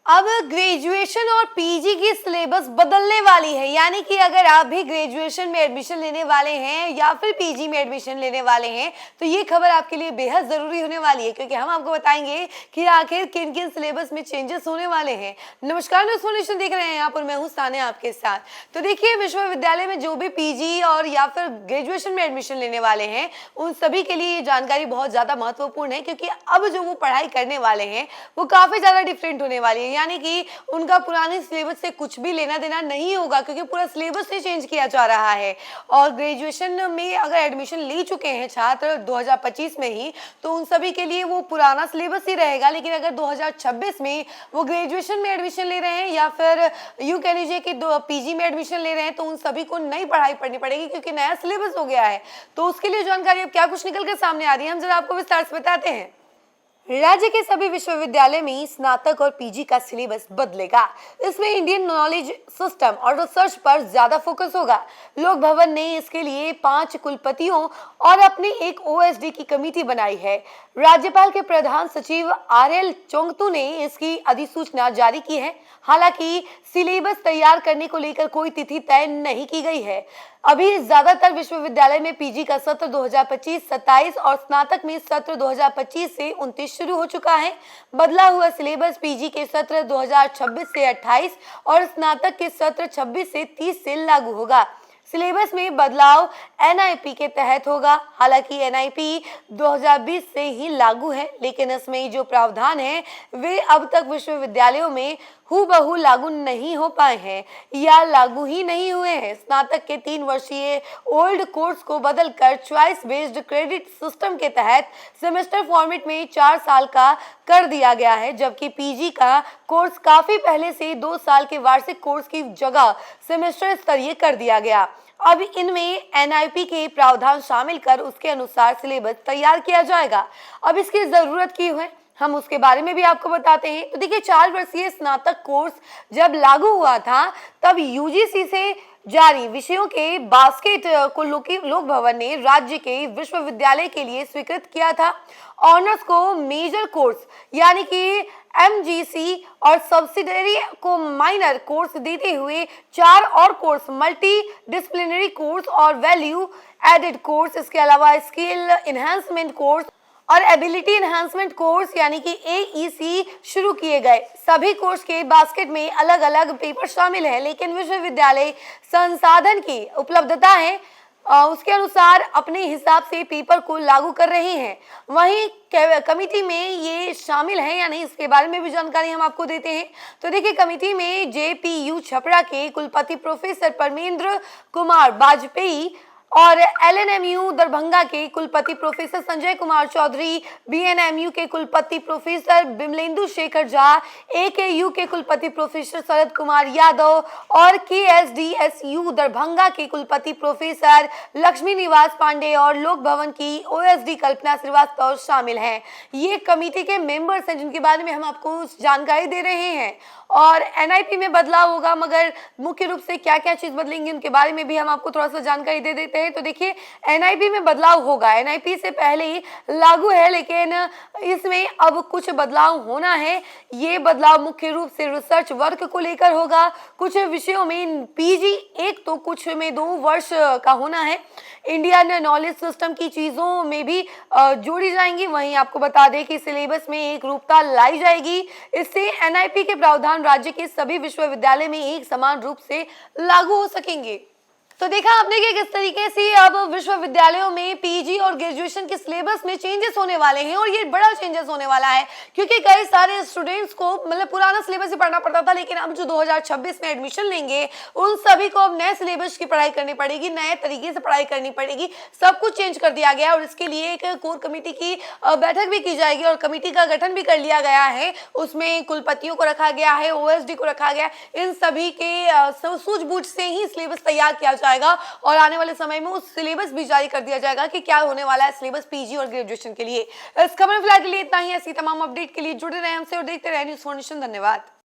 अब ग्रेजुएशन और पीजी की सिलेबस बदलने वाली है, यानी कि अगर आप भी ग्रेजुएशन में एडमिशन लेने वाले हैं या फिर पीजी में एडमिशन लेने वाले हैं तो ये खबर आपके लिए बेहद ज़रूरी होने वाली है, क्योंकि हम आपको बताएंगे कि आखिर किन किन सिलेबस में चेंजेस होने वाले हैं। नमस्कार, न्यूज़ फाउंडेशन देख रहे हैं यहाँ पर, मैं हूँ सानिया आपके साथ। तो देखिए, विश्वविद्यालय में जो भी पीजी और या फिर ग्रेजुएशन में एडमिशन लेने वाले हैं उन सभी के लिए ये जानकारी बहुत ज़्यादा महत्वपूर्ण है, क्योंकि अब जो वो पढ़ाई करने वाले हैं वो काफ़ी ज़्यादा डिफरेंट होने वाली है। यानी कि उनका पुराने सिलेबस से कुछ भी लेना देना नहीं होगा, क्योंकि पूरा सिलेबस ही चेंज किया जा रहा है। और ग्रेजुएशन में अगर एडमिशन ले चुके हैं छात्र 2025 में ही, तो उन सभी के लिए वो पुराना सिलेबस ही रहेगा। लेकिन अगर 2026 में वो ग्रेजुएशन में एडमिशन ले रहे हैं या फिर यूं कह लीजिए कि पीजी में एडमिशन ले रहे हैं, तो उन सभी को नई पढ़ाई पढ़नी पड़ेगी, क्योंकि नया सिलेबस हो गया है। तो उसके लिए जानकारी अब क्या कुछ निकल कर सामने आ रही है, हम जरा आपको विस्तार से बताते हैं। राज्य के सभी विश्वविद्यालय में स्नातक और पीजी का सिलेबस बदलेगा। इसमें इंडियन नॉलेज सिस्टम और रिसर्च पर ज्यादा फोकस होगा। लोक भवन ने इसके लिए 5 कुलपतियों और अपनी एक ओएसडी की कमेटी बनाई है। राज्यपाल के प्रधान सचिव आरएल चोंगतू ने इसकी अधिसूचना जारी की है। हालांकि सिलेबस तैयार करने को लेकर कोई तिथि तय नहीं की गई है। अभी ज्यादातर विश्वविद्यालय में पीजी का सत्र 2025-27 और स्नातक में सत्र 2025 से 29 शुरू हो चुका है। बदला हुआ सिलेबस पीजी के सत्र 2026 से 28 और स्नातक के सत्र 26 से 30 से लागू होगा। सिलेबस में बदलाव एनआईपी के तहत होगा। हालांकि एनआईपी 2020 से ही लागू है, लेकिन इसमें जो प्रावधान है वे अब तक विश्वविद्यालयों में हूबहू लागू नहीं हो पाए हैं या लागू ही नहीं हुए हैं। स्नातक के 3 वर्षीय ओल्ड कोर्स को बदलकर चॉइस बेस्ड क्रेडिट सिस्टम के तहत सेमेस्टर फॉर्मेट में 4 साल का कर दिया गया है, जबकि पीजी का कोर्स काफी पहले से 2 साल के वार्षिक कोर्स की जगह सेमेस्टर स्तरीय कर दिया गया। अब इनमें एनआईपी के प्रावधान शामिल कर उसके अनुसार सिलेबस तैयार किया जाएगा। अब इसकी जरूरत क्यों है, हम उसके बारे में भी आपको बताते हैं। तो देखिए, 4 वर्षीय स्नातक कोर्स जब लागू हुआ था तब यूजीसी से जारी विषयों के बास्केट को लोक भवन ने राज्य के विश्वविद्यालय के लिए स्वीकृत किया था। ऑनर्स को मेजर कोर्स यानी कि एमजीसी और सब्सिडरी को माइनर कोर्स देते हुए 4 और कोर्स मल्टी डिसिप्लिनरी कोर्स और वैल्यू एडेड कोर्स, इसके अलावा स्किल इन्हांसमेंट कोर्स और एबिलिटी एनहांसमेंट कोर्स यानी कि एईसी शुरू किए गए। सभी कोर्स के बास्केट में अलग अलग पेपर शामिल है, लेकिन विश्वविद्यालय संसाधन की उपलब्धता है उसके अनुसार अपने हिसाब से पेपर को लागू कर रहे हैं। वहीं कमेटी में ये शामिल है या नहीं, इसके बारे में भी जानकारी हम आपको देते हैं। तो देखिए, कमेटी में जेपीयू छपरा के कुलपति प्रोफेसर परमेंद्र कुमार वाजपेयी और एलएनएमयू दरभंगा के कुलपति प्रोफेसर संजय कुमार चौधरी, बीएनएमयू के कुलपति प्रोफेसर बिमलेंदु शेखर झा, एकेयू के कुलपति प्रोफेसर शरद कुमार यादव और केएसडीएसयू दरभंगा के कुलपति प्रोफेसर लक्ष्मी निवास पांडे और लोक भवन की ओएसडी कल्पना श्रीवास्तव शामिल हैं। ये कमेटी के मेंबर्स हैं जिनके बारे में हम आपको जानकारी दे रहे हैं। और एनआईपी में बदलाव होगा, मगर मुख्य रूप से क्या क्या चीज बदलेंगी उनके बारे में भी हम आपको थोड़ा सा जानकारी दे देते हैं। तो देखिए, एनआईपी में बदलाव होगा। एनआईपी से पहले ही लागू है, लेकिन इसमें अब कुछ बदलाव होना है। ये बदलाव मुख्य रूप से रिसर्च वर्क को लेकर होगा। कुछ विषयों में पीजी 1 तो कुछ में 2 वर्ष का होना है। इंडियन नॉलेज सिस्टम की चीजों में भी जोड़ी जाएंगी। वहीं आपको बता दें कि सिलेबस में एक रूपता लाई जाएगी। इससे एनआईपी के प्रावधान राज्य के सभी विश्वविद्यालय में एक समान रूप से लागू हो सकेंगे। तो देखा आपने कि किस तरीके से अब विश्वविद्यालयों में पीजी और ग्रेजुएशन के सिलेबस में चेंजेस होने वाले हैं, और ये बड़ा चेंजेस होने वाला है, क्योंकि कई सारे स्टूडेंट्स को मतलब पुराना सिलेबस ही पढ़ना पड़ता था, लेकिन अब जो 2026 में एडमिशन लेंगे उन सभी को अब नए सिलेबस की पढ़ाई करनी पड़ेगी, नए तरीके से पढ़ाई करनी पड़ेगी। सब कुछ चेंज कर दिया गया और इसके लिए एक कोर कमेटी की बैठक भी की जाएगी और कमेटी का गठन भी कर लिया गया है। उसमें कुलपतियों को रखा गया है, ओएसडी को रखा गया। इन सभी के सूझबूझ से ही सिलेबस तैयार किया जाएगा और आने वाले समय में उस सिलेबस भी जारी कर दिया जाएगा कि क्या होने वाला है सिलेबस पीजी और ग्रेजुएशन के लिए। इस खबर फिलहाल के लिए इतना ही। ऐसी तमाम अपडेट के लिए जुड़े रहे हमसे और देखते रहे न्यूज़ फाउंडेशन। धन्यवाद।